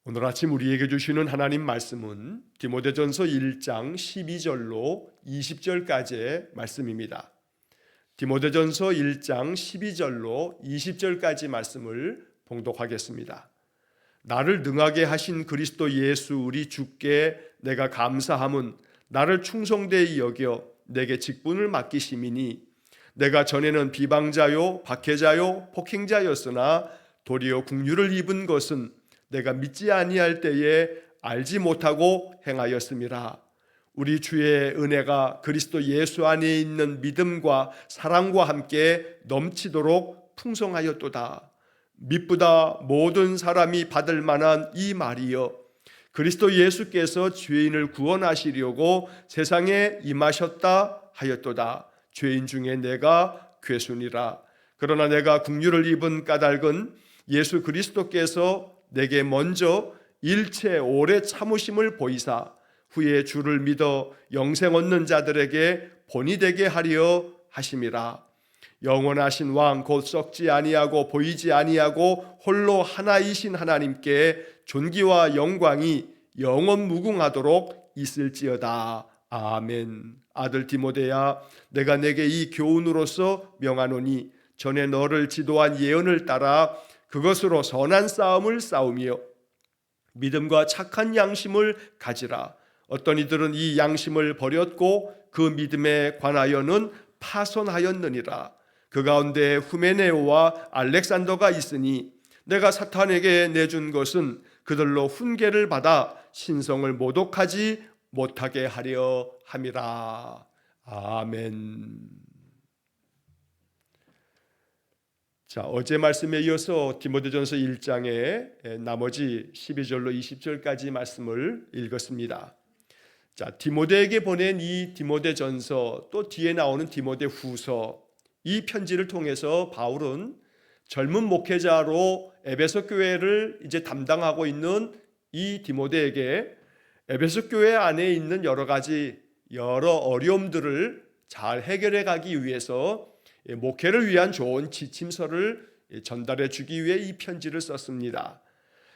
오늘 아침 우리에게 주시는 하나님 말씀은 디모데전서 1장 12절로 20절까지의 말씀입니다. 디모데전서 1장 12절로 20절까지 말씀을 봉독하겠습니다. 나를 능하게 하신 그리스도 예수 우리 주께 내가 감사함은 나를 충성되이 여겨 내게 직분을 맡기심이니 내가 전에는 비방자요 박해자요 폭행자였으나 도리어 긍휼을 입은 것은 내가 믿지 아니할 때에 알지 못하고 행하였음이라. 우리 주의 은혜가 그리스도 예수 안에 있는 믿음과 사랑과 함께 넘치도록 풍성하였도다. 믿보다 모든 사람이 받을 만한 이 말이여, 그리스도 예수께서 죄인을 구원하시려고 세상에 임하셨다 하였도다. 죄인 중에 내가 괴순이라. 그러나 내가 긍휼을 입은 까닭은 예수 그리스도께서 내게 먼저 일체 오래 참으심을 보이사 후에 주를 믿어 영생 얻는 자들에게 본이 되게 하려 하심이라. 영원하신 왕 곧 썩지 아니하고 보이지 아니하고 홀로 하나이신 하나님께 존귀와 영광이 영원 무궁하도록 있을지어다. 아멘. 아들 디모데야, 내가 내게 이 교훈으로서 명하노니 전에 너를 지도한 예언을 따라 그것으로 선한 싸움을 싸우며 믿음과 착한 양심을 가지라. 어떤 이들은 이 양심을 버렸고 그 믿음에 관하여는 파손하였느니라. 그 가운데 후메네오와 알렉산더가 있으니 내가 사탄에게 내준 것은 그들로 훈계를 받아 신성을 모독하지 못하게 하려 함이라. 아멘. 자, 어제 말씀에 이어서 디모데전서 1장의 나머지 12절로 20절까지 말씀을 읽었습니다. 자, 디모데에게 보낸 이 디모데전서, 또 뒤에 나오는 디모데후서, 이 편지를 통해서 바울은 젊은 목회자로 에베소 교회를 이제 담당하고 있는 이 디모데에게 에베소 교회 안에 있는 여러 어려움들을 잘 해결해 가기 위해서 목회를 위한 좋은 지침서를 전달해 주기 위해 이 편지를 썼습니다.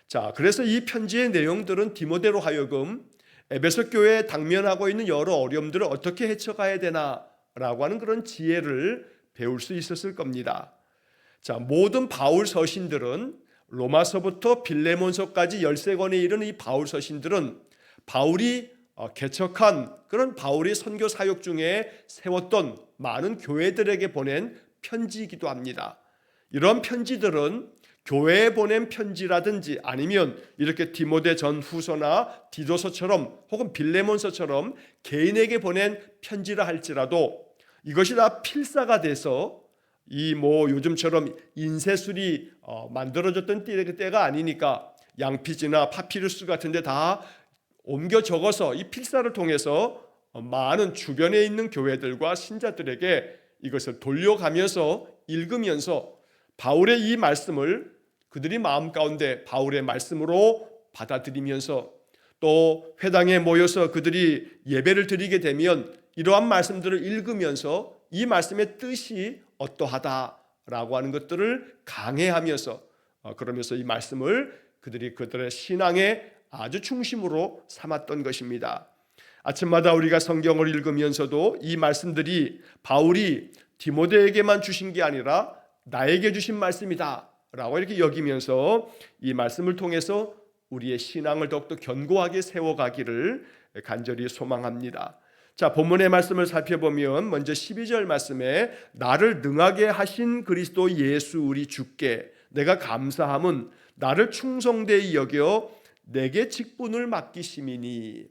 자, 그래서 이 편지의 내용들은 디모데로 하여금 에베소 교회에 당면하고 있는 여러 어려움들을 어떻게 헤쳐가야 되나라고 하는 그런 지혜를 배울 수 있었을 겁니다. 자, 모든 바울 서신들은 로마서부터 빌레몬서까지 13권에 이르는 이 바울 서신들은 바울이 개척한 그런 바울의 선교 사역 중에 세웠던 많은 교회들에게 보낸 편지이기도 합니다. 이런 편지들은 교회에 보낸 편지라든지 아니면 이렇게 디모데 전후서나 디도서처럼 혹은 빌레몬서처럼 개인에게 보낸 편지라 할지라도 이것이 다 필사가 돼서 이 요즘처럼 인쇄술이 만들어졌던 때가 아니니까 양피지나 파피루스 같은 데 다 옮겨 적어서 이 필사를 통해서 많은 주변에 있는 교회들과 신자들에게 이것을 돌려가면서 읽으면서 바울의 이 말씀을 그들이 마음 가운데 바울의 말씀으로 받아들이면서 또 회당에 모여서 그들이 예배를 드리게 되면 이러한 말씀들을 읽으면서 이 말씀의 뜻이 어떠하다라고 하는 것들을 강해하면서 그러면서 이 말씀을 그들의 신앙의 아주 중심으로 삼았던 것입니다. 아침마다 우리가 성경을 읽으면서도 이 말씀들이 바울이 디모데에게만 주신 게 아니라 나에게 주신 말씀이다 라고 이렇게 여기면서 이 말씀을 통해서 우리의 신앙을 더욱더 견고하게 세워가기를 간절히 소망합니다. 자, 본문의 말씀을 살펴보면 먼저 12절 말씀에 나를 능하게 하신 그리스도 예수 우리 주께 내가 감사함은 나를 충성되이 여겨 내게 직분을 맡기심이니.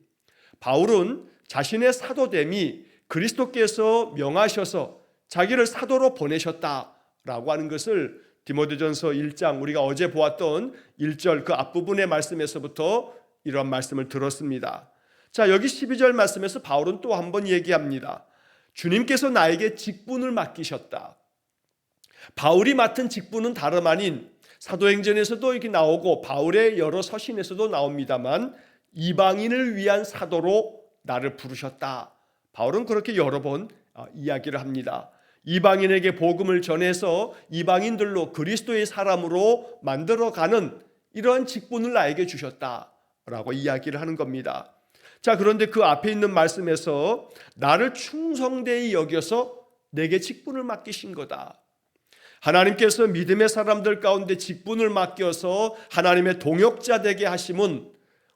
바울은 자신의 사도됨이 그리스도께서 명하셔서 자기를 사도로 보내셨다라고 하는 것을 디모데전서 1장 우리가 어제 보았던 1절 그 앞부분의 말씀에서부터 이런 말씀을 들었습니다. 자, 여기 12절 말씀에서 바울은 또 한 번 얘기합니다. 주님께서 나에게 직분을 맡기셨다. 바울이 맡은 직분은 다름 아닌 사도행전에서도 이렇게 나오고 바울의 여러 서신에서도 나옵니다만 이방인을 위한 사도로 나를 부르셨다. 바울은 그렇게 여러 번 이야기를 합니다. 이방인에게 복음을 전해서 이방인들로 그리스도의 사람으로 만들어가는 이러한 직분을 나에게 주셨다라고 이야기를 하는 겁니다. 자, 그런데 그 앞에 있는 말씀에서 나를 충성되이 여겨서 내게 직분을 맡기신 거다. 하나님께서 믿음의 사람들 가운데 직분을 맡겨서 하나님의 동역자 되게 하심은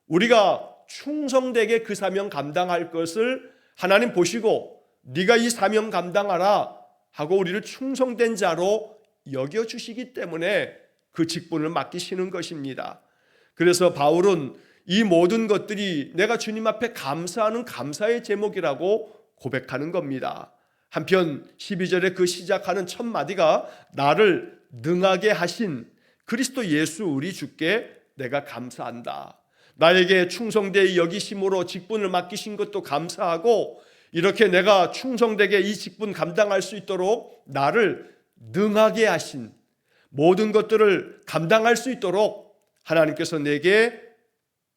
우리가 충성되게 그 사명 감당할 것을 하나님 보시고 네가 이 사명 감당하라 하고 우리를 충성된 자로 여겨주시기 때문에 그 직분을 맡기시는 것입니다. 그래서 바울은 이 모든 것들이 내가 주님 앞에 감사하는 감사의 제목이라고 고백하는 겁니다. 한편 12절에 그 시작하는 첫 마디가 나를 능하게 하신 그리스도 예수 우리 주께 내가 감사한다. 나에게 충성되이 여기심으로 직분을 맡기신 것도 감사하고 이렇게 내가 충성되게 이 직분 감당할 수 있도록 나를 능하게 하신 모든 것들을 감당할 수 있도록 하나님께서 내게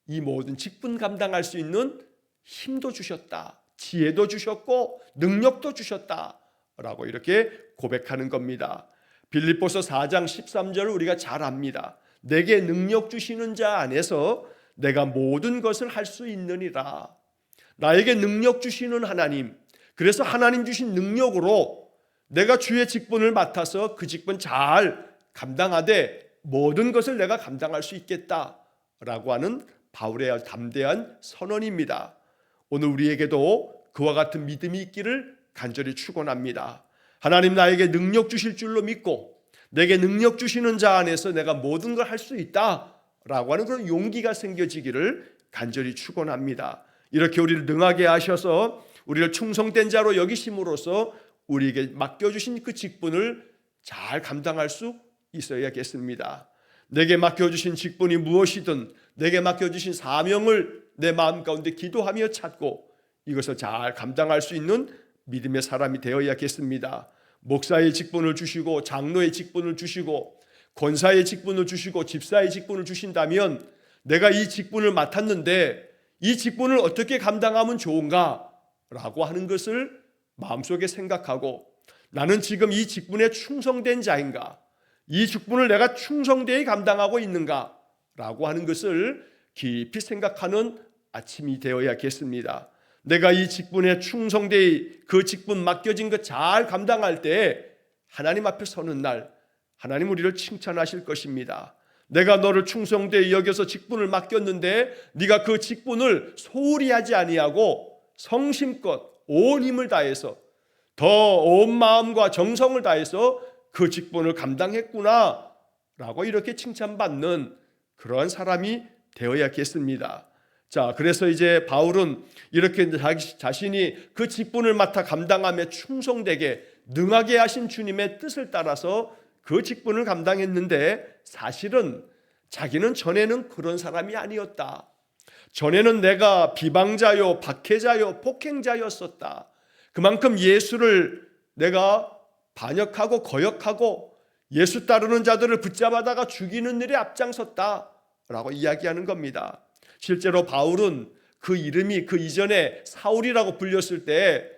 이 모든 직분 감당할 수 있는 힘도 주셨다. 지혜도 주셨고 능력도 주셨다라고 이렇게 고백하는 겁니다. 빌립보서 4장 13절을 우리가 잘 압니다. 내게 능력 주시는 자 안에서 내가 모든 것을 할 수 있느니라. 나에게 능력 주시는 하나님, 그래서 하나님 주신 능력으로 내가 주의 직분을 맡아서 그 직분 잘 감당하되 모든 것을 내가 감당할 수 있겠다라고 하는 바울의 담대한 선언입니다. 오늘 우리에게도 그와 같은 믿음이 있기를 간절히 축원합니다. 하나님 나에게 능력 주실 줄로 믿고 내게 능력 주시는 자 안에서 내가 모든 걸 할 수 있다라고 하는 그런 용기가 생겨지기를 간절히 축원합니다. 이렇게 우리를 능하게 하셔서 우리를 충성된 자로 여기심으로써 우리에게 맡겨주신 그 직분을 잘 감당할 수 있어야겠습니다. 내게 맡겨주신 직분이 무엇이든 내게 맡겨주신 사명을 내 마음 가운데 기도하며 찾고 이것을 잘 감당할 수 있는 믿음의 사람이 되어야겠습니다. 목사의 직분을 주시고 장로의 직분을 주시고 권사의 직분을 주시고 집사의 직분을 주신다면 내가 이 직분을 맡았는데 이 직분을 어떻게 감당하면 좋은가? 라고 하는 것을 마음속에 생각하고 나는 지금 이 직분에 충성된 자인가? 이 직분을 내가 충성되이 감당하고 있는가? 라고 하는 것을 깊이 생각하는 아침이 되어야겠습니다. 내가 이 직분에 충성되이 그 직분 맡겨진 것 잘 감당할 때 하나님 앞에 서는 날 하나님 우리를 칭찬하실 것입니다. 내가 너를 충성되이 여겨서 직분을 맡겼는데 네가 그 직분을 소홀히 하지 아니하고 성심껏 온 힘을 다해서 더 온 마음과 정성을 다해서 그 직분을 감당했구나 라고 이렇게 칭찬받는 그러한 사람이 되어야겠습니다. 자, 그래서 이제 바울은 이렇게 자신이 그 직분을 맡아 감당하며 충성되게 능하게 하신 주님의 뜻을 따라서 그 직분을 감당했는데 사실은 자기는 전에는 그런 사람이 아니었다. 전에는 내가 비방자요, 박해자요, 폭행자였었다. 그만큼 예수를 내가 반역하고 거역하고 예수 따르는 자들을 붙잡아다가 죽이는 일에 앞장섰다라고 이야기하는 겁니다. 실제로 바울은 그 이름이 그 이전에 사울이라고 불렸을 때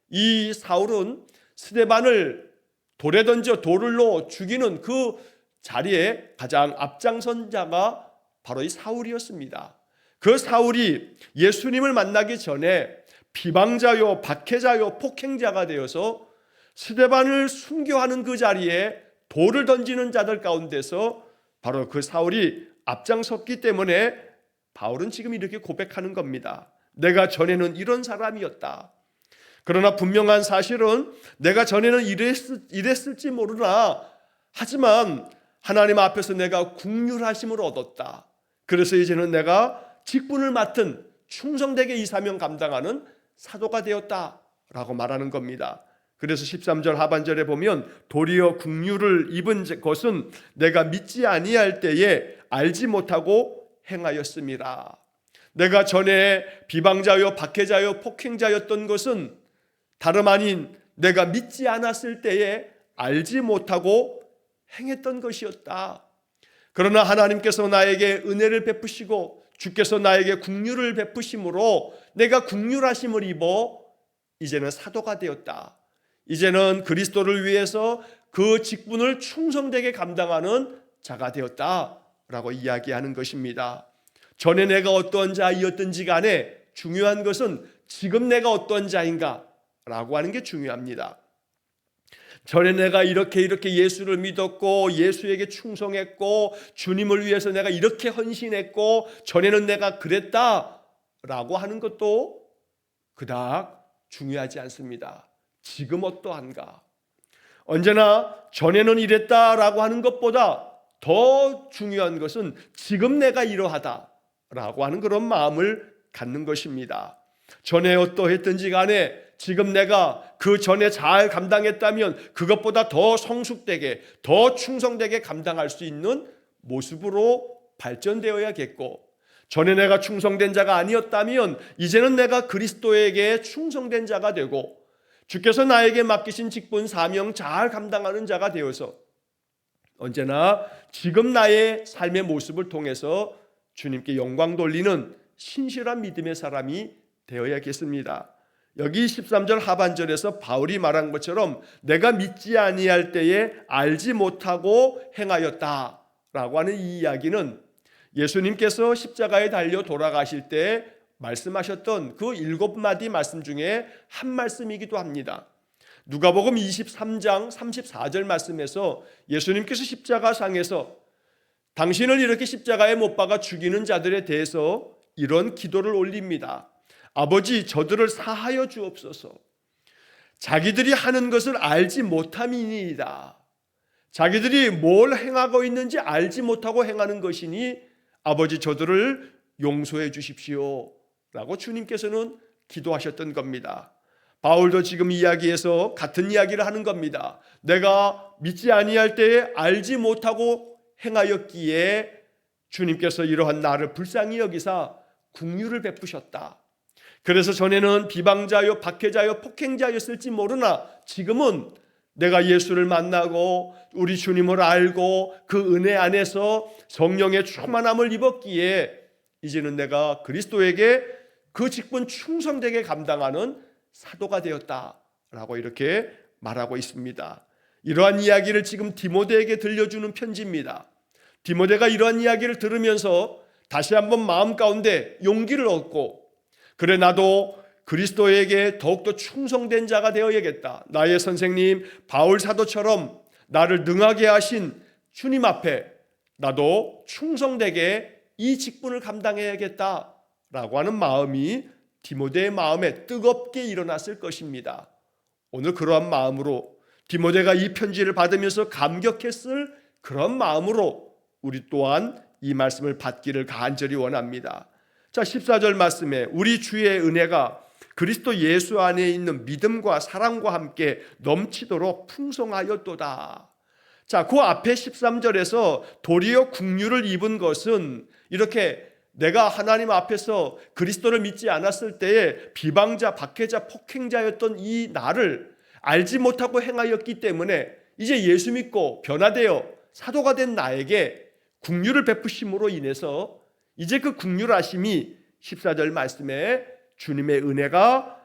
이 사울은 스데반을 돌에 던져 돌로 죽이는 그 자리에 가장 앞장선 자가 바로 이 사울이었습니다. 그 사울이 예수님을 만나기 전에 비방자요, 박해자요, 폭행자가 되어서 스데반을 순교하는 그 자리에 돌을 던지는 자들 가운데서 바로 그 사울이 앞장섰기 때문에 바울은 지금 이렇게 고백하는 겁니다. 내가 전에는 이런 사람이었다. 그러나 분명한 사실은 내가 전에는 이랬을지 모르나 하지만 하나님 앞에서 내가 긍휼하심을 얻었다. 그래서 이제는 내가 직분을 맡은 충성되게 이 사명 감당하는 사도가 되었다라고 말하는 겁니다. 그래서 13절 하반절에 보면 도리어 긍휼을 입은 것은 내가 믿지 아니할 때에 알지 못하고 행하였음이라. 내가 전에 비방자요, 박해자요, 폭행자였던 것은 다름 아닌 내가 믿지 않았을 때에 알지 못하고 행했던 것이었다. 그러나 하나님께서 나에게 은혜를 베푸시고 주께서 나에게 긍휼을 베푸심으로 내가 긍휼하심을 입어 이제는 사도가 되었다. 이제는 그리스도를 위해서 그 직분을 충성되게 감당하는 자가 되었다 라고 이야기하는 것입니다. 전에 내가 어떤 자이었든지 간에 중요한 것은 지금 내가 어떤 자인가 라고 하는 게 중요합니다. 전에 내가 이렇게 예수를 믿었고 예수에게 충성했고 주님을 위해서 내가 이렇게 헌신했고 전에는 내가 그랬다라고 하는 것도 그닥 중요하지 않습니다. 지금 어떠한가? 언제나 전에는 이랬다라고 하는 것보다 더 중요한 것은 지금 내가 이러하다라고 하는 그런 마음을 갖는 것입니다. 전에 어떠했든지 간에 지금 내가 그 전에 잘 감당했다면 그것보다 더 성숙되게 더 충성되게 감당할 수 있는 모습으로 발전되어야겠고, 전에 내가 충성된 자가 아니었다면 이제는 내가 그리스도에게 충성된 자가 되고 주께서 나에게 맡기신 직분 사명 잘 감당하는 자가 되어서 언제나 지금 나의 삶의 모습을 통해서 주님께 영광 돌리는 신실한 믿음의 사람이 되어야겠습니다. 여기 13절 하반절에서 바울이 말한 것처럼 내가 믿지 아니할 때에 알지 못하고 행하였다라고 하는 이 이야기는 예수님께서 십자가에 달려 돌아가실 때 말씀하셨던 그 7마디 말씀 중에 한 말씀이기도 합니다. 누가복음 23장 34절 말씀에서 예수님께서 십자가상에서 당신을 이렇게 십자가에 못 박아 죽이는 자들에 대해서 이런 기도를 올립니다. 아버지, 저들을 사하여 주옵소서. 자기들이 하는 것을 알지 못함이니이다. 자기들이 뭘 행하고 있는지 알지 못하고 행하는 것이니 아버지, 저들을 용서해 주십시오 라고 주님께서는 기도하셨던 겁니다. 바울도 지금 이야기에서 같은 이야기를 하는 겁니다. 내가 믿지 아니할 때에 알지 못하고 행하였기에 주님께서 이러한 나를 불쌍히 여기사 긍휼을 베푸셨다. 그래서 전에는 비방자요 박해자요 폭행자였을지 모르나 지금은 내가 예수를 만나고 우리 주님을 알고 그 은혜 안에서 성령의 충만함을 입었기에 이제는 내가 그리스도에게 그 직분 충성되게 감당하는 사도가 되었다라고 이렇게 말하고 있습니다. 이러한 이야기를 지금 디모데에게 들려주는 편지입니다. 디모데가 이러한 이야기를 들으면서 다시 한번 마음 가운데 용기를 얻고, 그래 나도 그리스도에게 더욱더 충성된 자가 되어야겠다. 나의 선생님 바울 사도처럼 나를 능하게 하신 주님 앞에 나도 충성되게 이 직분을 감당해야겠다라고 하는 마음이 디모데의 마음에 뜨겁게 일어났을 것입니다. 오늘 그러한 마음으로 디모데가 이 편지를 받으면서 감격했을 그런 마음으로 우리 또한 이 말씀을 받기를 간절히 원합니다. 자, 14절 말씀에 우리 주의 은혜가 그리스도 예수 안에 있는 믿음과 사랑과 함께 넘치도록 풍성하였도다. 자, 그 앞에 13절에서 도리어 긍휼을 입은 것은 이렇게 내가 하나님 앞에서 그리스도를 믿지 않았을 때에 비방자, 박해자, 폭행자였던 이 나를 알지 못하고 행하였기 때문에 이제 예수 믿고 변화되어 사도가 된 나에게 긍휼을 베푸심으로 인해서 이제 그 긍휼하심이 14절 말씀에 주님의 은혜가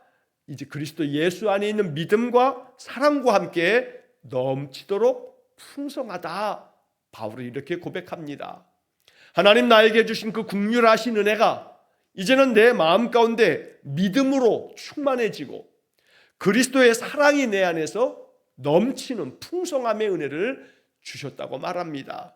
이제 그리스도 예수 안에 있는 믿음과 사랑과 함께 넘치도록 풍성하다. 바울이 이렇게 고백합니다. 하나님 나에게 주신 그 긍휼하신 은혜가 이제는 내 마음 가운데 믿음으로 충만해지고 그리스도의 사랑이 내 안에서 넘치는 풍성함의 은혜를 주셨다고 말합니다.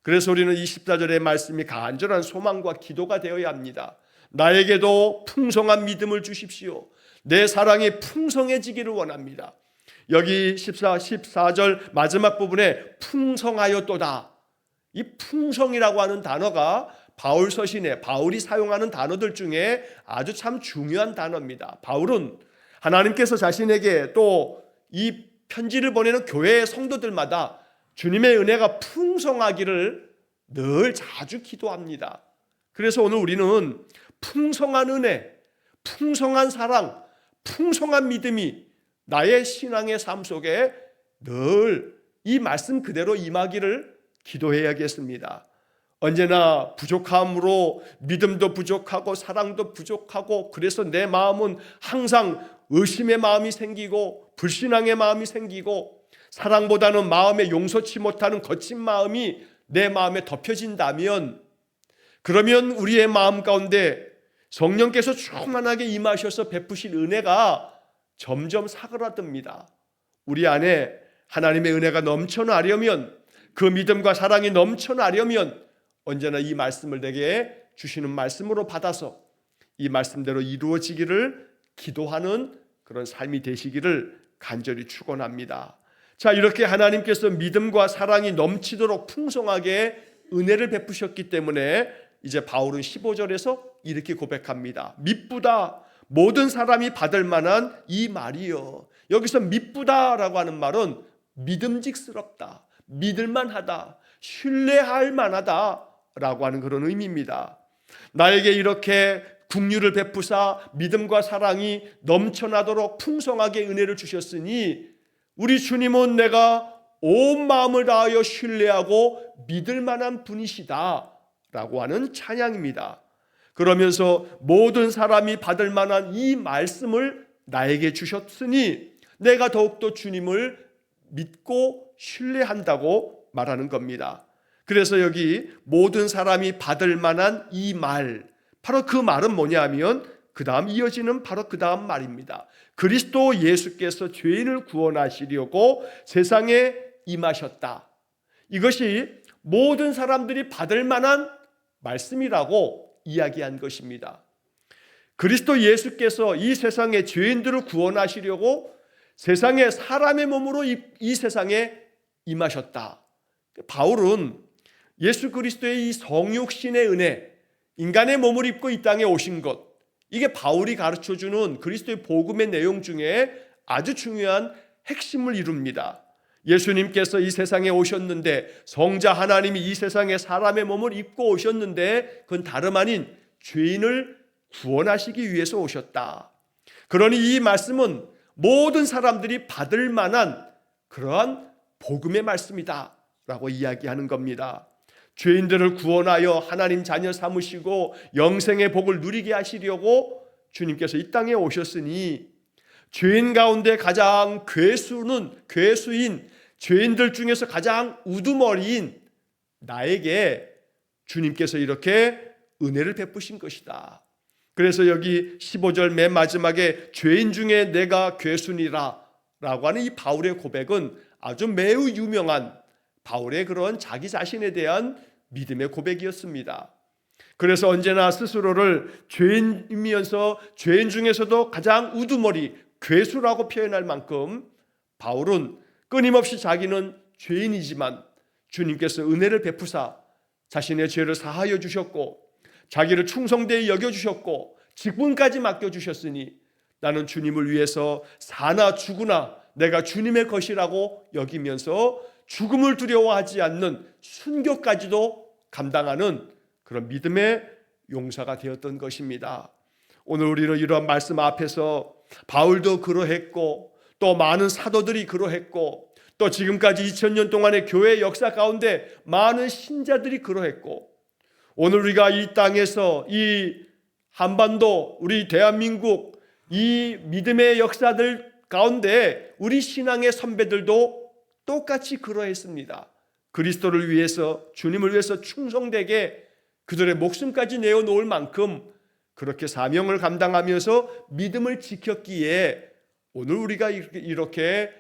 그래서 우리는 이 14절의 말씀이 간절한 소망과 기도가 되어야 합니다. 나에게도 풍성한 믿음을 주십시오. 내 사랑이 풍성해지기를 원합니다. 여기 14절 마지막 부분에 풍성하였도다. 이 풍성이라고 하는 단어가 바울 서신에 바울이 사용하는 단어들 중에 아주 참 중요한 단어입니다. 바울은 하나님께서 자신에게 또 이 편지를 보내는 교회의 성도들마다 주님의 은혜가 풍성하기를 늘 자주 기도합니다. 그래서 오늘 우리는 풍성한 은혜, 풍성한 사랑, 풍성한 믿음이 나의 신앙의 삶 속에 늘 이 말씀 그대로 임하기를 기도해야겠습니다. 언제나 부족함으로 믿음도 부족하고 사랑도 부족하고 그래서 내 마음은 항상 의심의 마음이 생기고 불신앙의 마음이 생기고 사랑보다는 마음에 용서치 못하는 거친 마음이 내 마음에 덮여진다면, 그러면 우리의 마음 가운데 성령께서 충만하게 임하셔서 베푸실 은혜가 점점 사그라듭니다. 우리 안에 하나님의 은혜가 넘쳐나려면, 그 믿음과 사랑이 넘쳐나려면 언제나 이 말씀을 내게 주시는 말씀으로 받아서 이 말씀대로 이루어지기를 기도하는 그런 삶이 되시기를 간절히 축원합니다. 자, 이렇게 하나님께서 믿음과 사랑이 넘치도록 풍성하게 은혜를 베푸셨기 때문에 이제 바울은 15절에서 이렇게 고백합니다. 미쁘다, 모든 사람이 받을 만한 이 말이요. 여기서 미쁘다라고 하는 말은 믿음직스럽다, 믿을만하다, 신뢰할 만하다라고 하는 그런 의미입니다. 나에게 이렇게 긍휼을 베푸사 믿음과 사랑이 넘쳐나도록 풍성하게 은혜를 주셨으니 우리 주님은 내가 온 마음을 다하여 신뢰하고 믿을 만한 분이시다 라고 하는 찬양입니다. 그러면서 모든 사람이 받을 만한 이 말씀을 나에게 주셨으니 내가 더욱더 주님을 믿고 신뢰한다고 말하는 겁니다. 그래서 여기 모든 사람이 받을 만한 이 말, 바로 그 말은 뭐냐면 그 다음 이어지는 바로 그 다음 말입니다. 그리스도 예수께서 죄인을 구원하시려고 세상에 임하셨다. 이것이 모든 사람들이 받을 만한 말씀이라고 이야기한 것입니다. 그리스도 예수께서 이 세상의 죄인들을 구원하시려고 세상에 사람의 몸으로 이 세상에 임하셨다. 바울은 예수 그리스도의 이 성육신의 은혜, 인간의 몸을 입고 이 땅에 오신 것, 이게 바울이 가르쳐주는 그리스도의 복음의 내용 중에 아주 중요한 핵심을 이룹니다. 예수님께서 이 세상에 오셨는데, 성자 하나님이 이 세상에 사람의 몸을 입고 오셨는데 그건 다름 아닌 죄인을 구원하시기 위해서 오셨다. 그러니 이 말씀은 모든 사람들이 받을 만한 그러한 복음의 말씀이다 라고 이야기하는 겁니다. 죄인들을 구원하여 하나님 자녀 삼으시고 영생의 복을 누리게 하시려고 주님께서 이 땅에 오셨으니, 죄인 가운데 가장 괴수인 죄인들 중에서 가장 우두머리인 나에게 주님께서 이렇게 은혜를 베푸신 것이다. 그래서 여기 15절 맨 마지막에 죄인 중에 내가 괴수니라 라고 하는 이 바울의 고백은 아주 매우 유명한 바울의 그런 자기 자신에 대한 믿음의 고백이었습니다. 그래서 언제나 스스로를 죄인이면서 죄인 중에서도 가장 우두머리, 괴수라고 표현할 만큼 바울은 끊임없이 자기는 죄인이지만 주님께서 은혜를 베푸사 자신의 죄를 사하여 주셨고 자기를 충성되이 여겨주셨고 직분까지 맡겨주셨으니 나는 주님을 위해서 사나 죽으나 내가 주님의 것이라고 여기면서 죽음을 두려워하지 않는 순교까지도 감당하는 그런 믿음의 용사가 되었던 것입니다. 오늘 우리는 이러한 말씀 앞에서 바울도 그러했고 또 많은 사도들이 그러했고 또 지금까지 2000년 동안의 교회 역사 가운데 많은 신자들이 그러했고 오늘 우리가 이 땅에서 이 한반도 우리 대한민국 이 믿음의 역사들 가운데 우리 신앙의 선배들도 똑같이 그러했습니다. 그리스도를 위해서 주님을 위해서 충성되게 그들의 목숨까지 내어놓을 만큼 그렇게 사명을 감당하면서 믿음을 지켰기에 오늘 우리가 이렇게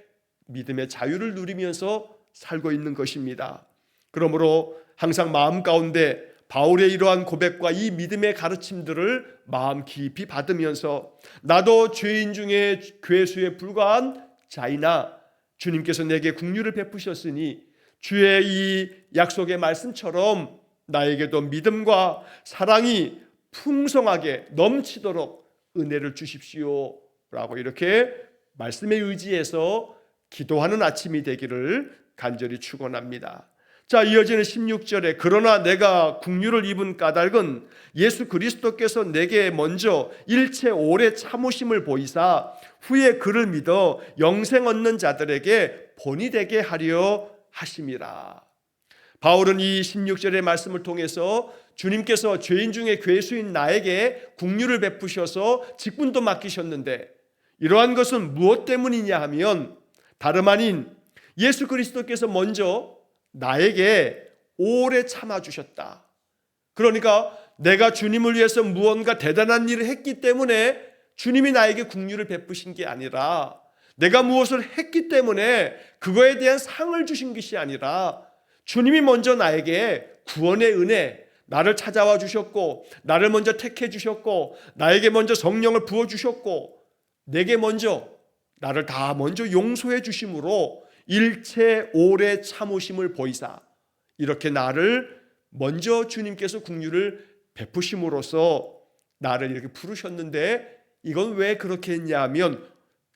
믿음의 자유를 누리면서 살고 있는 것입니다. 그러므로 항상 마음 가운데 바울의 이러한 고백과 이 믿음의 가르침들을 마음 깊이 받으면서 나도 죄인 중에 괴수에 불과한 자이나 주님께서 내게 긍휼을 베푸셨으니 주의 이 약속의 말씀처럼 나에게도 믿음과 사랑이 풍성하게 넘치도록 은혜를 주십시오 라고 이렇게 말씀에 의지해서 기도하는 아침이 되기를 간절히 축원합니다. 자, 이어지는 16절에 그러나 내가 긍휼을 입은 까닭은 예수 그리스도께서 내게 먼저 일체 오래 참으심을 보이사 후에 그를 믿어 영생 얻는 자들에게 본이 되게 하려 하심이라. 바울은 이 16절의 말씀을 통해서 주님께서 죄인 중에 괴수인 나에게 긍휼을 베푸셔서 직분도 맡기셨는데 이러한 것은 무엇 때문이냐 하면 다름 아닌 예수 그리스도께서 먼저 나에게 오래 참아주셨다. 그러니까 내가 주님을 위해서 무언가 대단한 일을 했기 때문에 주님이 나에게 긍휼을 베푸신 게 아니라, 내가 무엇을 했기 때문에 그거에 대한 상을 주신 것이 아니라, 주님이 먼저 나에게 구원의 은혜, 나를 찾아와 주셨고, 나를 먼저 택해 주셨고, 나에게 먼저 성령을 부어 주셨고, 내게 먼저 나를 다 먼저 용서해 주심으로 일체 오래 참으심을 보이사, 이렇게 나를 먼저 주님께서 긍휼을 베푸심으로써 나를 이렇게 부르셨는데, 이건 왜 그렇게 했냐면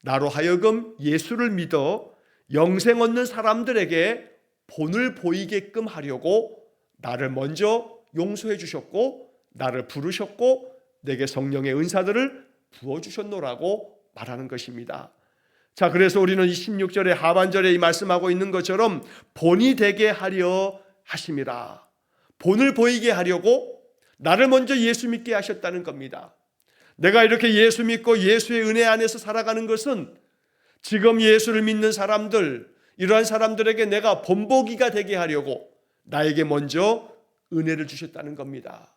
나로 하여금 예수를 믿어 영생 얻는 사람들에게 본을 보이게끔 하려고 나를 먼저 용서해 주셨고, 나를 부르셨고, 내게 성령의 은사들을 부어주셨노라고 말하는 것입니다. 자, 그래서 우리는 이 16절의 하반절에 이 말씀하고 있는 것처럼 본이 되게 하려 하심이라, 본을 보이게 하려고 나를 먼저 예수 믿게 하셨다는 겁니다. 내가 이렇게 예수 믿고 예수의 은혜 안에서 살아가는 것은 지금 예수를 믿는 사람들, 이러한 사람들에게 내가 본보기가 되게 하려고 나에게 먼저 은혜를 주셨다는 겁니다.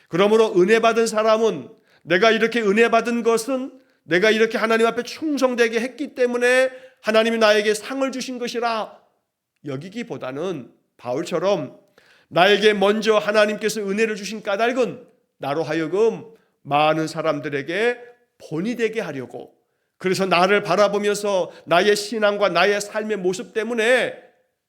그러므로 은혜 받은 사람은, 내가 이렇게 은혜 받은 것은 내가 이렇게 하나님 앞에 충성되게 했기 때문에 하나님이 나에게 상을 주신 것이라 여기기보다는 바울처럼 나에게 먼저 하나님께서 은혜를 주신 까닭은 나로 하여금 많은 사람들에게 본이 되게 하려고, 그래서 나를 바라보면서 나의 신앙과 나의 삶의 모습 때문에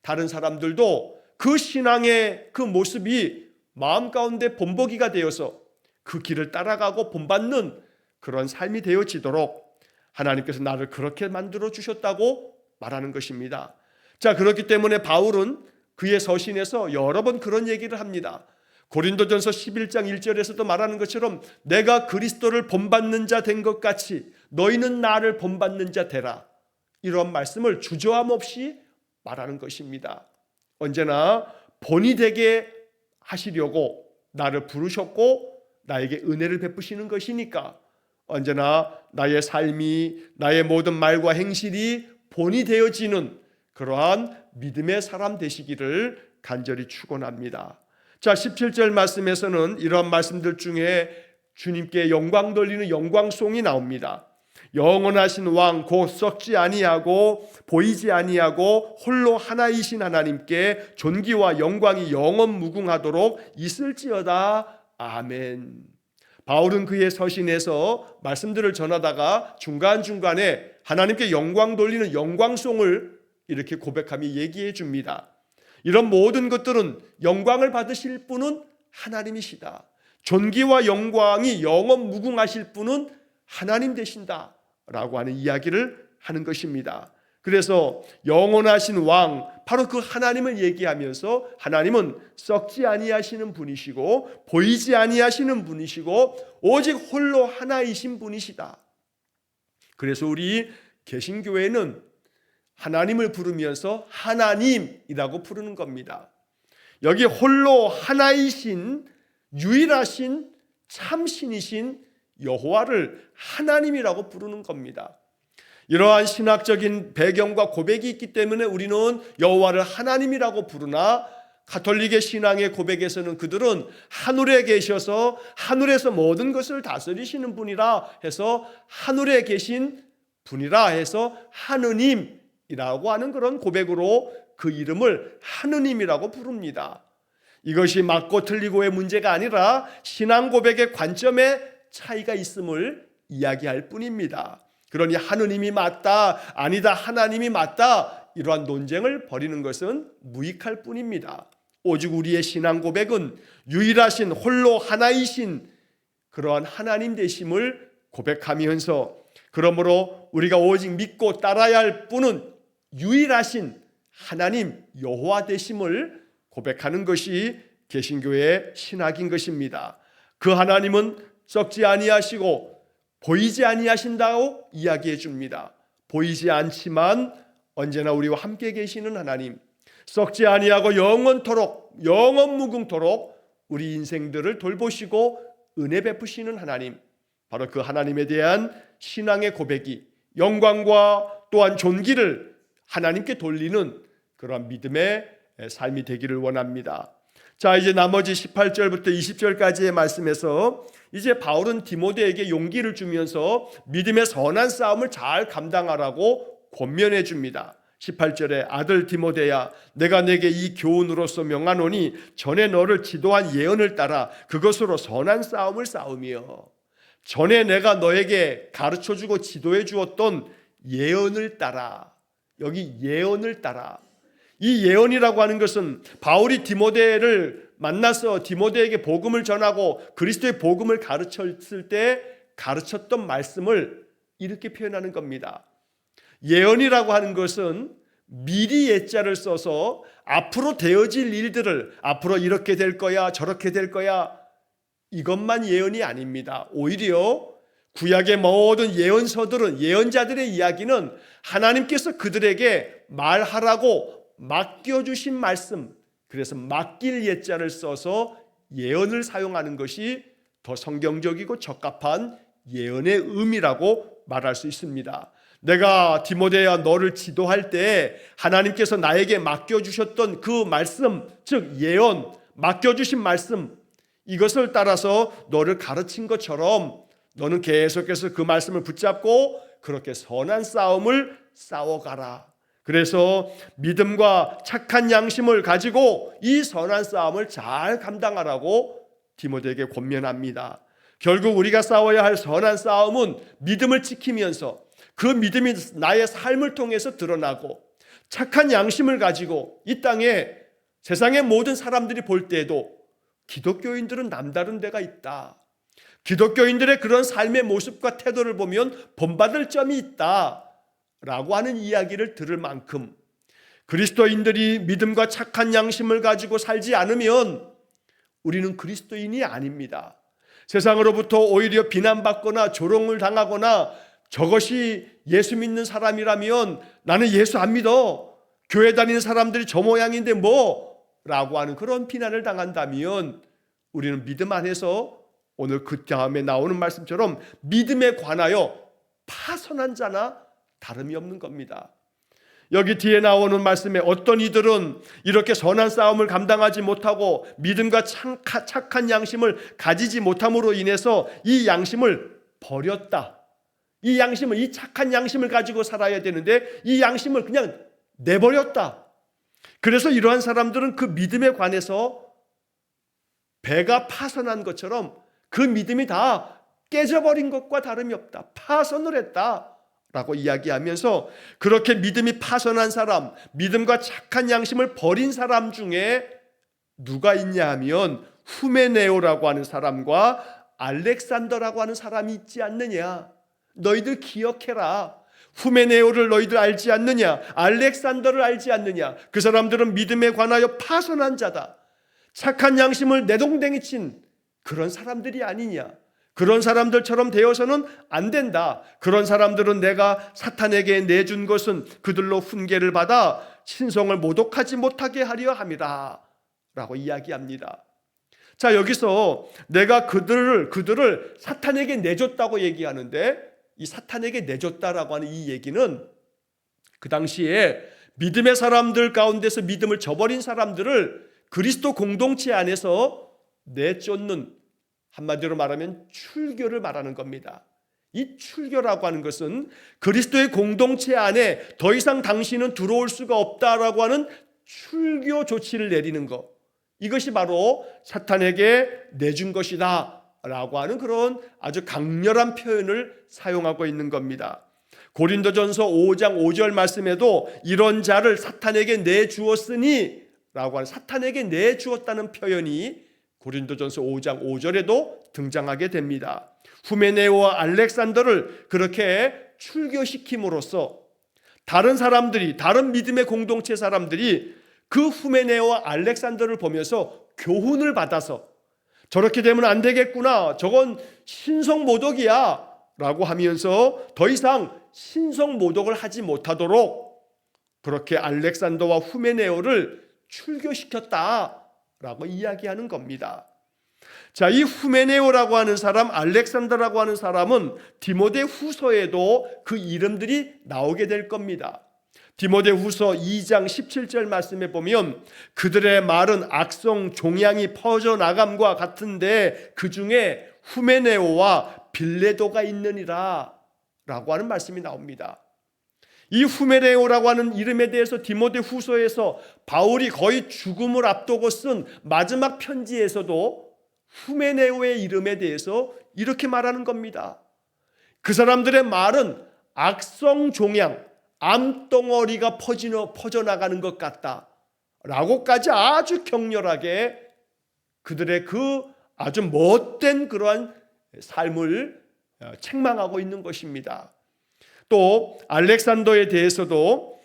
다른 사람들도 그 신앙의 그 모습이 마음 가운데 본보기가 되어서 그 길을 따라가고 본받는 그런 삶이 되어지도록 하나님께서 나를 그렇게 만들어 주셨다고 말하는 것입니다. 자, 그렇기 때문에 바울은 그의 서신에서 여러 번 그런 얘기를 합니다. 고린도전서 11장 1절에서도 말하는 것처럼 내가 그리스도를 본받는 자 된 것 같이 너희는 나를 본받는 자 되라, 이런 말씀을 주저함 없이 말하는 것입니다. 언제나 본이 되게 하시려고 나를 부르셨고 나에게 은혜를 베푸시는 것이니까 언제나 나의 삶이, 나의 모든 말과 행실이 본이 되어지는 그러한 믿음의 사람 되시기를 간절히 축원합니다. 자, 17절 말씀에서는 이런 말씀들 중에 주님께 영광 돌리는 영광송이 나옵니다. 영원하신 왕 곧 썩지 아니하고 보이지 아니하고 홀로 하나이신 하나님께 존귀와 영광이 영원 무궁하도록 있을지어다. 아멘. 바울은 그의 서신에서 말씀들을 전하다가 중간중간에 하나님께 영광 돌리는 영광송을 이렇게 고백하며 얘기해 줍니다. 이런 모든 것들은 영광을 받으실 분은 하나님이시다, 존귀와 영광이 영원 무궁하실 분은 하나님 되신다 라고 하는 이야기를 하는 것입니다. 그래서 영원하신 왕, 바로 그 하나님을 얘기하면서 하나님은 썩지 아니하시는 분이시고 보이지 아니하시는 분이시고 오직 홀로 하나이신 분이시다. 그래서 우리 개신교회는 하나님을 부르면서 하나님이라고 부르는 겁니다. 여기 홀로 하나이신 유일하신 참신이신 여호와를 하나님이라고 부르는 겁니다. 이러한 신학적인 배경과 고백이 있기 때문에 우리는 여호와를 하나님이라고 부르나, 가톨릭의 신앙의 고백에서는 그들은 하늘에 계셔서 하늘에서 모든 것을 다스리시는 분이라 해서 하늘에 계신 분이라 해서 하느님이라고 하는 그런 고백으로 그 이름을 하느님이라고 부릅니다. 이것이 맞고 틀리고의 문제가 아니라 신앙 고백의 관점에 차이가 있음을 이야기할 뿐입니다. 그러니 하느님이 맞다, 아니다, 하나님이 맞다, 이러한 논쟁을 벌이는 것은 무익할 뿐입니다. 오직 우리의 신앙 고백은 유일하신 홀로 하나이신 그러한 하나님 되심을 고백하면서, 그러므로 우리가 오직 믿고 따라야 할 분은 유일하신 하나님 여호와 되심을 고백하는 것이 개신교의 신학인 것입니다. 그 하나님은 썩지 아니하시고 보이지 아니하신다고 이야기해 줍니다. 보이지 않지만 언제나 우리와 함께 계시는 하나님, 썩지 아니하고 영원토록 영원무궁토록 우리 인생들을 돌보시고 은혜 베푸시는 하나님, 바로 그 하나님에 대한 신앙의 고백이 영광과 또한 존귀를 하나님께 돌리는 그러한 믿음의 삶이 되기를 원합니다. 자, 이제 나머지 18절부터 20절까지의 말씀에서 이제 바울은 디모데에게 용기를 주면서 믿음의 선한 싸움을 잘 감당하라고 권면해 줍니다. 18절에 아들 디모데야, 내가 내게 이 교훈으로서 명하노니 전에 너를 지도한 예언을 따라 그것으로 선한 싸움을 싸우며, 전에 내가 너에게 가르쳐주고 지도해 주었던 예언을 따라, 여기 예언을 따라, 이 예언이라고 하는 것은 바울이 디모데를 만나서 디모데에게 복음을 전하고 그리스도의 복음을 가르쳤을 때 가르쳤던 말씀을 이렇게 표현하는 겁니다. 예언이라고 하는 것은 미리 예자를 써서 앞으로 되어질 일들을, 앞으로 이렇게 될 거야, 저렇게 될 거야, 이것만 예언이 아닙니다. 오히려 구약의 모든 예언서들은, 예언자들의 이야기는 하나님께서 그들에게 말하라고 맡겨주신 말씀, 그래서 맡길 예자를 써서 예언을 사용하는 것이 더 성경적이고 적합한 예언의 의미라고 말할 수 있습니다. 내가 디모데야 너를 지도할 때 하나님께서 나에게 맡겨주셨던 그 말씀, 즉 예언, 맡겨주신 말씀, 이것을 따라서 너를 가르친 것처럼 너는 계속해서 그 말씀을 붙잡고 그렇게 선한 싸움을 싸워가라. 그래서 믿음과 착한 양심을 가지고 이 선한 싸움을 잘 감당하라고 디모데에게 권면합니다. 결국 우리가 싸워야 할 선한 싸움은 믿음을 지키면서 그 믿음이 나의 삶을 통해서 드러나고 착한 양심을 가지고 이 땅에 세상의 모든 사람들이 볼 때에도 기독교인들은 남다른 데가 있다, 기독교인들의 그런 삶의 모습과 태도를 보면 본받을 점이 있다 라고 하는 이야기를 들을 만큼 그리스도인들이 믿음과 착한 양심을 가지고 살지 않으면 우리는 그리스도인이 아닙니다. 세상으로부터 오히려 비난받거나 조롱을 당하거나 저것이 예수 믿는 사람이라면 나는 예수 안 믿어, 교회 다니는 사람들이 저 모양인데 뭐? 라고 하는 그런 비난을 당한다면 우리는 믿음 안에서 오늘 그 다음에 나오는 말씀처럼 믿음에 관하여 파선한 자나 다름이 없는 겁니다. 여기 뒤에 나오는 말씀에 어떤 이들은 이렇게 선한 싸움을 감당하지 못하고 믿음과 착한 양심을 가지지 못함으로 인해서 이 양심을 버렸다, 이 양심을, 이 착한 양심을 가지고 살아야 되는데 이 양심을 그냥 내버렸다. 그래서 이러한 사람들은 그 믿음에 관해서 배가 파선한 것처럼 그 믿음이 다 깨져버린 것과 다름이 없다, 파선을 했다 라고 이야기하면서 그렇게 믿음이 파선한 사람, 믿음과 착한 양심을 버린 사람 중에 누가 있냐 하면 후메네오라고 하는 사람과 알렉산더라고 하는 사람이 있지 않느냐. 너희들 기억해라. 후메네오를 너희들 알지 않느냐, 알렉산더를 알지 않느냐. 그 사람들은 믿음에 관하여 파선한 자다, 착한 양심을 내동댕이 친 그런 사람들이 아니냐. 그런 사람들처럼 되어서는 안 된다. 그런 사람들은 내가 사탄에게 내준 것은 그들로 훈계를 받아 신성을 모독하지 못하게 하려 함이라 라고 이야기합니다. 자, 여기서 내가 그들을 사탄에게 내줬다고 얘기하는데 이 사탄에게 내줬다라고 하는 이 얘기는 그 당시에 믿음의 사람들 가운데서 믿음을 저버린 사람들을 그리스도 공동체 안에서 내쫓는, 한마디로 말하면 출교를 말하는 겁니다. 이 출교라고 하는 것은 그리스도의 공동체 안에 더 이상 당신은 들어올 수가 없다라고 하는 출교 조치를 내리는 것, 이것이 바로 사탄에게 내준 것이다 라고 하는 그런 아주 강렬한 표현을 사용하고 있는 겁니다. 고린도전서 5장 5절 말씀에도 이런 자를 사탄에게 내주었으니 라고 하는, 사탄에게 내주었다는 표현이 고린도전서 5장 5절에도 등장하게 됩니다. 후메네오와 알렉산더를 그렇게 출교시킴으로써 다른 사람들이, 다른 믿음의 공동체 사람들이 그 후메네오와 알렉산더를 보면서 교훈을 받아서 저렇게 되면 안 되겠구나, 저건 신성모독이야 라고 하면서 더 이상 신성모독을 하지 못하도록 그렇게 알렉산더와 후메네오를 출교시켰다라고 이야기하는 겁니다. 자, 이 후메네오라고 하는 사람, 알렉산더라고 하는 사람은 디모데 후서에도 그 이름들이 나오게 될 겁니다. 디모데후서 2장 17절 말씀에 보면 그들의 말은 악성 종양이 퍼져나감과 같은데 그 중에 후메네오와 빌레도가 있느니라 라고 하는 말씀이 나옵니다. 이 후메네오라고 하는 이름에 대해서 디모데후서에서 바울이 거의 죽음을 앞두고 쓴 마지막 편지에서도 후메네오의 이름에 대해서 이렇게 말하는 겁니다. 그 사람들의 말은 악성 종양, 암덩어리가 퍼져나가는 것 같다 라고까지 아주 격렬하게 그들의 그 아주 못된 그러한 삶을 책망하고 있는 것입니다. 또 알렉산더에 대해서도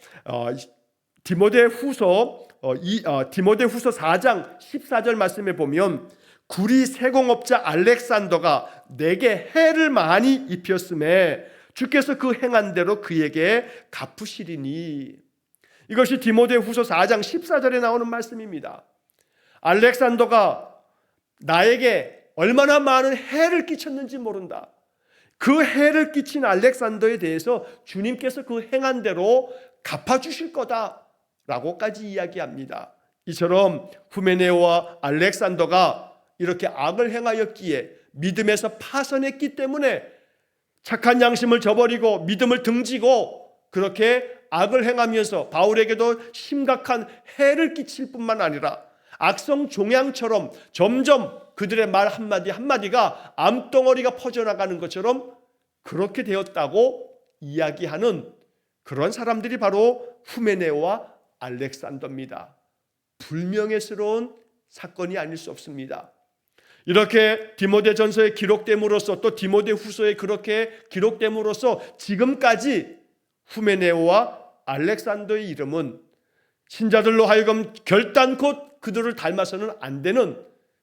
디모데후서 4장 14절 말씀에 보면 구리 세공업자 알렉산더가 내게 해를 많이 입혔음에 주께서 그 행한 대로 그에게 갚으시리니. 이것이 디모데후서 4장 14절에 나오는 말씀입니다. 알렉산더가 나에게 얼마나 많은 해를 끼쳤는지 모른다. 그 해를 끼친 알렉산더에 대해서 주님께서 그 행한 대로 갚아주실 거다 라고까지 이야기합니다. 이처럼 후메네오와 알렉산더가 이렇게 악을 행하였기에 믿음에서 파선했기 때문에 착한 양심을 저버리고 믿음을 등지고 그렇게 악을 행하면서 바울에게도 심각한 해를 끼칠 뿐만 아니라 악성 종양처럼 점점 그들의 말 한마디 한마디가 암덩어리가 퍼져나가는 것처럼 그렇게 되었다고 이야기하는 그런 사람들이 바로 후메네오와 알렉산더입니다. 불명예스러운 사건이 아닐 수 없습니다. 이렇게 디모데전서에 기록됨으로써 또 디모데후서에 그렇게 기록됨으로써 지금까지 후메네오와 알렉산더의 이름은 신자들로 하여금 결단코 그들을 닮아서는 안 되는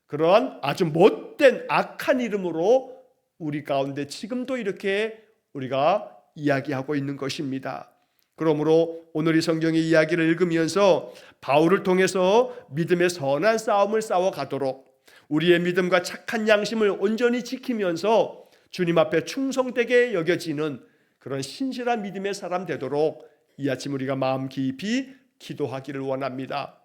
그러한 아주 못된 악한 이름으로 우리 가운데 지금도 이렇게 우리가 이야기하고 있는 것입니다. 그러므로 오늘 이 성경의 이야기를 읽으면서 바울을 통해서 믿음의 선한 싸움을 싸워가도록 우리의 믿음과 착한 양심을 온전히 지키면서 주님 앞에 충성되게 여겨지는 그런 신실한 믿음의 사람 되도록 이 아침 우리가 마음 깊이 기도하기를 원합니다.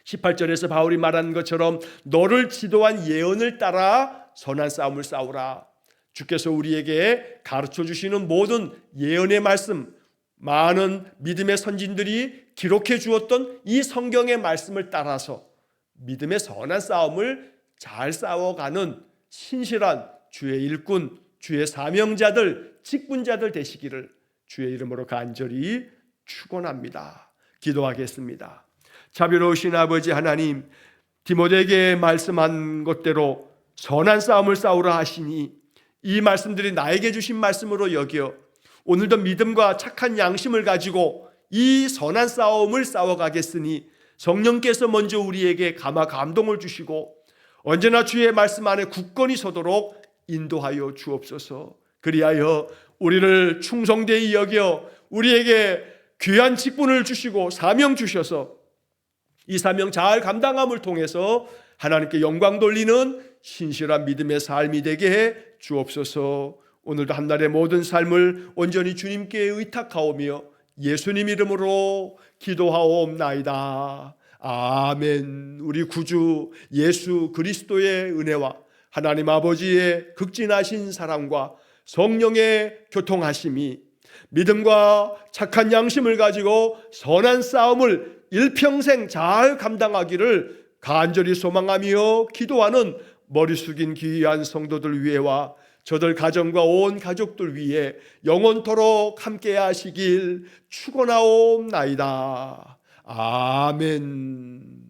18절에서 바울이 말한 것처럼 너를 지도한 예언을 따라 선한 싸움을 싸우라. 주께서 우리에게 가르쳐 주시는 모든 예언의 말씀, 많은 믿음의 선진들이 기록해 주었던 이 성경의 말씀을 따라서 믿음의 선한 싸움을 잘 싸워가는 신실한 주의 일꾼, 주의 사명자들, 직분자들 되시기를 주의 이름으로 간절히 축원합니다. 기도하겠습니다. 자비로우신 아버지 하나님, 디모데에게 말씀한 것대로 선한 싸움을 싸우라 하시니 이 말씀들이 나에게 주신 말씀으로 여겨 오늘도 믿음과 착한 양심을 가지고 이 선한 싸움을 싸워가겠으니 성령께서 먼저 우리에게 감동을 주시고 언제나 주의 말씀 안에 굳건히 서도록 인도하여 주옵소서. 그리하여 우리를 충성되이 여겨 우리에게 귀한 직분을 주시고 사명 주셔서 이 사명 잘 감당함을 통해서 하나님께 영광 돌리는 신실한 믿음의 삶이 되게 해 주옵소서. 오늘도 한날의 모든 삶을 온전히 주님께 의탁하오며 예수님 이름으로 기도하옵나이다. 아멘. 우리 구주 예수 그리스도의 은혜와 하나님 아버지의 극진하신 사랑과 성령의 교통하심이 믿음과 착한 양심을 가지고 선한 싸움을 일평생 잘 감당하기를 간절히 소망하며 기도하는 머리 숙인 귀한 성도들 위에와 저들 가정과 온 가족들 위해 영원토록 함께 하시길 축원하옵나이다. 아멘.